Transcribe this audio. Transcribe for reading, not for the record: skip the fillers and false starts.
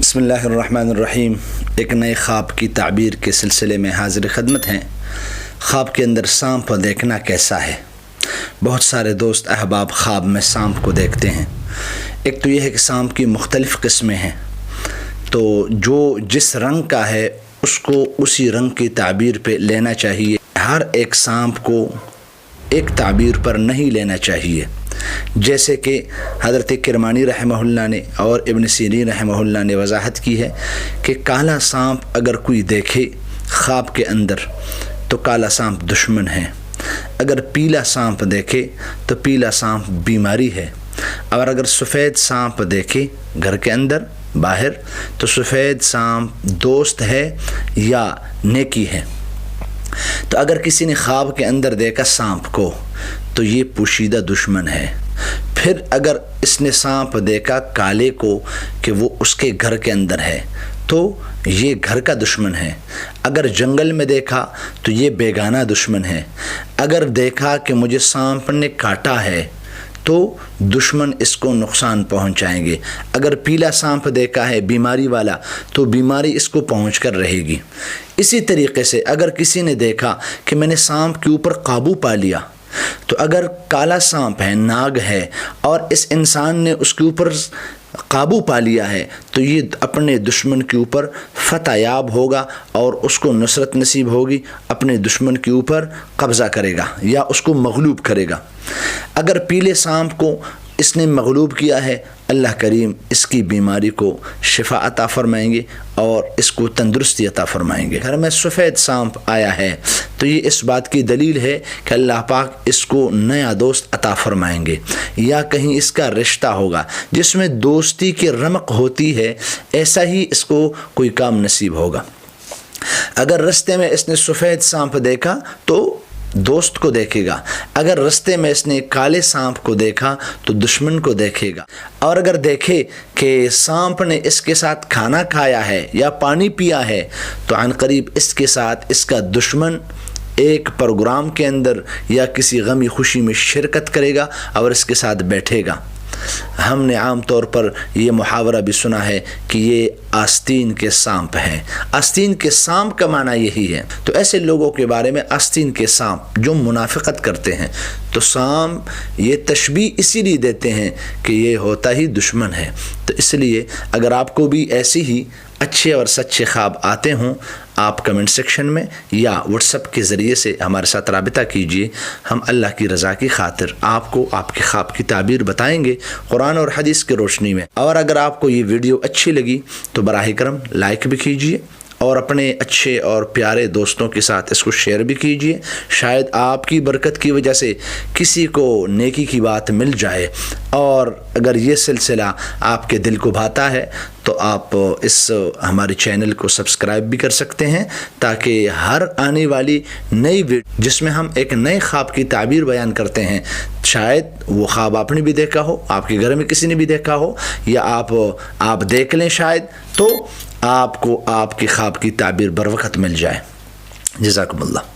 بسم اللہ الرحمن الرحیم۔ ایک نئے خواب کی تعبیر کے سلسلے میں حاضر خدمت ہیں۔ خواب کے اندر سانپ دیکھنا کیسا ہے؟ بہت سارے دوست احباب خواب میں سانپ کو دیکھتے ہیں۔ ایک تو یہ ہے کہ سانپ کی مختلف قسمیں ہیں، تو جو جس رنگ کا ہے اس کو اسی رنگ کی تعبیر پہ لینا چاہیے۔ ہر ایک سانپ کو ایک تعبیر پر نہیں لینا چاہیے۔ جیسے کہ حضرت کرمانی رحمہ اللہ نے اور ابن سیرین رحمہ اللہ نے وضاحت کی ہے کہ کالا سانپ اگر کوئی دیکھے خواب کے اندر تو کالا سانپ دشمن ہے، اگر پیلا سانپ دیکھے تو پیلا سانپ بیماری ہے، اور اگر سفید سانپ دیکھے گھر کے اندر باہر تو سفید سانپ دوست ہے یا نیکی ہے۔ تو اگر کسی نے خواب کے اندر دیکھا سانپ کو تو یہ پوشیدہ دشمن ہے۔ پھر اگر اس نے سانپ دیکھا کالے کو کہ وہ اس کے گھر کے اندر ہے تو یہ گھر کا دشمن ہے۔ اگر جنگل میں دیکھا تو یہ بیگانہ دشمن ہے۔ اگر دیکھا کہ مجھے سانپ نے کاٹا ہے تو دشمن اس کو نقصان پہنچائیں گے۔ اگر پیلا سانپ دیکھا ہے بیماری والا تو بیماری اس کو پہنچ کر رہے گی۔ اسی طریقے سے اگر کسی نے دیکھا کہ میں نے سانپ کے اوپر قابو پا لیا، تو اگر کالا سانپ ہے، ناگ ہے، اور اس انسان نے اس کے اوپر قابو پا لیا ہے تو یہ اپنے دشمن کے اوپر فتح یاب ہوگا اور اس کو نصرت نصیب ہوگی، اپنے دشمن کے اوپر قبضہ کرے گا یا اس کو مغلوب کرے گا۔ اگر پیلے سانپ کو اس نے مغلوب کیا ہے، اللہ کریم اس کی بیماری کو شفا عطا فرمائیں گے اور اس کو تندرستی عطا فرمائیں گے۔ گھر میں سفید سانپ آیا ہے تو یہ اس بات کی دلیل ہے کہ اللہ پاک اس کو نیا دوست عطا فرمائیں گے، یا کہیں اس کا رشتہ ہوگا جس میں دوستی کی رمق ہوتی ہے، ایسا ہی اس کو کوئی کام نصیب ہوگا۔ اگر رستے میں اس نے سفید سانپ دیکھا تو دوست کو دیکھے گا، اگر رستے میں اس نے کالے سانپ کو دیکھا تو دشمن کو دیکھے گا، اور اگر دیکھے کہ سانپ نے اس کے ساتھ کھانا کھایا ہے یا پانی پیا ہے تو عن قریب اس کے ساتھ اس کا دشمن ایک پروگرام کے اندر یا کسی غمی خوشی میں شرکت کرے گا اور اس کے ساتھ بیٹھے گا۔ ہم نے عام طور پر یہ محاورہ بھی سنا ہے کہ یہ آستین کے سانپ ہیں۔ آستین کے سانپ کا معنی یہی ہے۔ تو ایسے لوگوں کے بارے میں آستین کے سانپ جو منافقت کرتے ہیں، تو سانپ یہ تشبیہ اسی لیے دیتے ہیں کہ یہ ہوتا ہی دشمن ہے۔ تو اس لیے اگر آپ کو بھی ایسی ہی اچھے اور سچے خواب آتے ہوں، آپ کمنٹ سیکشن میں یا واٹس ایپ کے ذریعے سے ہمارے ساتھ رابطہ کیجئے۔ ہم اللہ کی رضا کی خاطر آپ کو آپ کے خواب کی تعبیر بتائیں گے قرآن اور حدیث کی روشنی میں۔ اور اگر آپ کو یہ ویڈیو اچھی لگی تو براہ کرم لائک بھی کیجئے اور اپنے اچھے اور پیارے دوستوں کے ساتھ اس کو شیئر بھی کیجئے۔ شاید آپ کی برکت کی وجہ سے کسی کو نیکی کی بات مل جائے، اور اگر یہ سلسلہ آپ کے دل کو بھاتا ہے تو آپ اس ہمارے چینل کو سبسکرائب بھی کر سکتے ہیں، تاکہ ہر آنے والی نئی ویڈیو جس میں ہم ایک نئے خواب کی تعبیر بیان کرتے ہیں، شاید وہ خواب آپ نے بھی دیکھا ہو، آپ کے گھر میں کسی نے بھی دیکھا ہو، یا آپ دیکھ لیں شاید، تو آپ کو آپ کے خواب کی تعبیر بر وقت مل جائے۔ جزاکم اللہ۔